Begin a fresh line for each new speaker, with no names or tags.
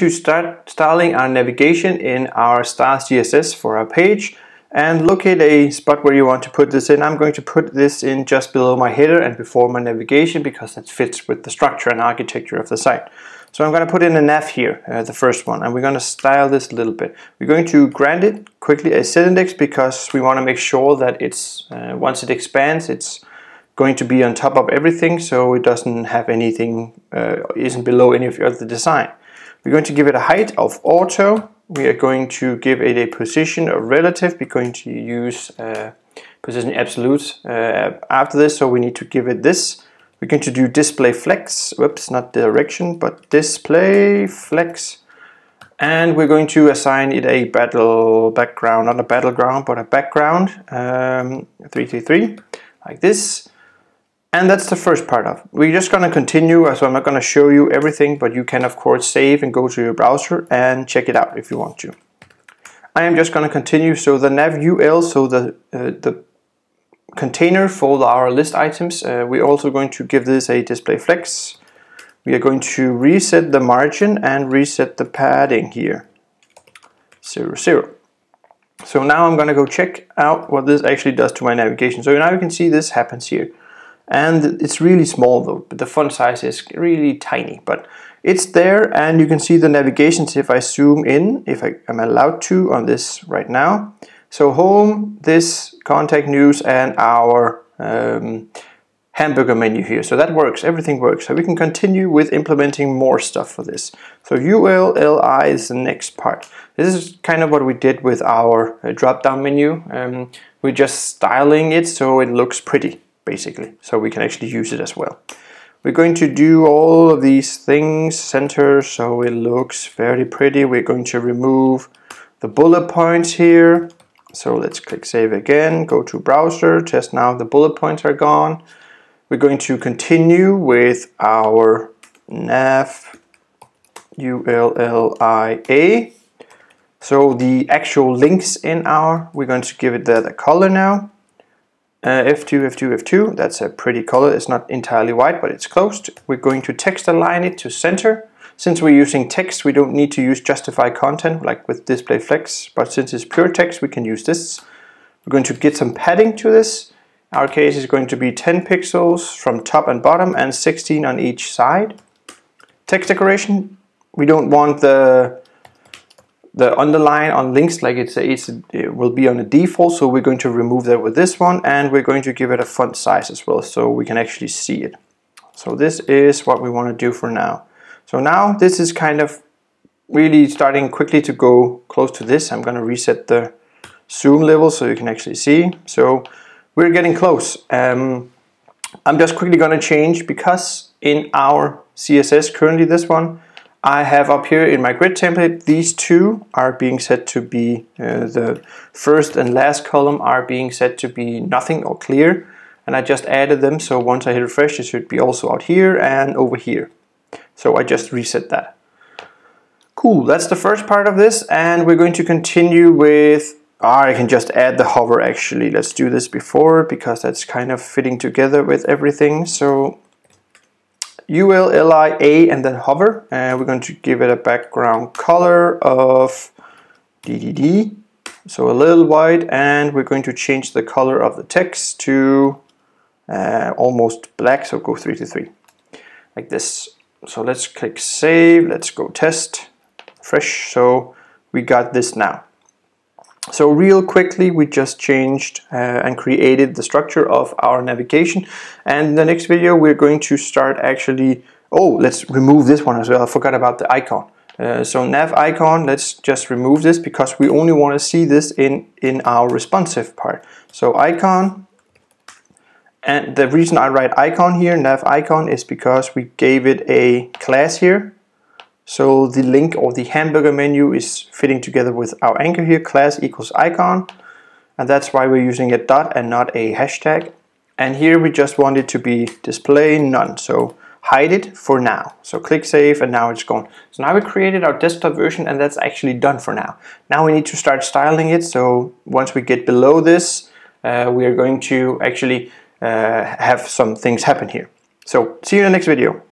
to start styling our navigation in our style CSS for our page, and locate a spot where you want to put this in. I'm going to put this in just below my header and before my navigation because that fits with the structure and architecture of the site. So I'm going to put in a nav here, the first one, and we're going to style this a little bit. We're going to grant it quickly a set index because we want to make sure that it's once it expands, it's going to be on top of everything, so it doesn't have anything, isn't below any of the design. We're going to give it a height of auto. We are going to give it a position of relative. We're going to use position absolute after this, so we need to give it this. We're going to do display flex, whoops, not direction, but display flex. And we're going to assign it a background, not a battleground, but a background, 333, like this. And that's the first part of it. We're just going to continue, so I'm not going to show you everything, but you can of course save and go to your browser and check it out if you want to. I am just going to continue. So the nav UL, so the container for our list items, we're also going to give this a display flex. We are going to reset the margin and reset the padding here, 0, 0. So now I'm going to go check out what this actually does to my navigation. So now you can see this happens here. And it's really small though, but the font size is really tiny, but it's there, and you can see the navigations if I zoom in, if I am allowed to on this right now. So home, this, contact news, and our hamburger menu here. So that works, everything works. So we can continue with implementing more stuff for this. So ULLI is the next part. This is kind of what we did with our drop-down menu. We're just styling it so it looks pretty, basically, so we can actually use it as well. We're going to do all of these things, center, so it looks very pretty. We're going to remove the bullet points here. So let's click save again, go to browser, test now, the bullet points are gone. We're going to continue with our nav ULLIA. So the actual links in our, we're going to give it the color now. F2, F2, F2, that's a pretty color. It's not entirely white, but it's close. We're going to text align it to center. Since we're using text, we don't need to use justify content like with display flex, but since it's pure text, we can use this. We're going to get some padding to this. In our case is going to be 10 pixels from top and bottom and 16 on each side. Text decoration, we don't want the underline on links like it will be on a default, so we're going to remove that with this one, and we're going to give it a font size as well so we can actually see it. So this is what we want to do for now. So now this is kind of really starting quickly to go close to this. I'm going to reset the zoom level so you can actually see. So we're getting close. I'm just quickly going to change because in our CSS, currently this one, I have up here in my grid template, these two are being set to be, the first and last column are being set to be nothing or clear, and I just added them, so once I hit refresh it should be also out here and over here. So I just reset that. Cool, that's the first part of this, and we're going to continue with, I can just add the hover actually. Let's do this before because that's kind of fitting together with everything. So ULLIA and then hover, and we're going to give it a background color of DDD, so a little white, and we're going to change the color of the text to almost black, so go 3 to 3 like this. So let's click save, let's go test, fresh, so we got this now. So real quickly we just changed and created the structure of our navigation, and in the next video we're going to start actually, oh, let's remove this one as well. I forgot about the icon. So nav icon, let's just remove this because we only want to see this in our responsive part. So icon, and the reason I write icon here, nav icon, is because we gave it a class here. So the link or the hamburger menu is fitting together with our anchor here, class equals icon, and that's why we're using a dot and not a hashtag. And here we just want it to be display none, so hide it for now. So click save and now it's gone. So now we created our desktop version and that's actually done for now. Now we need to start styling it, so once we get below this we are going to actually have some things happen here. So see you in the next video.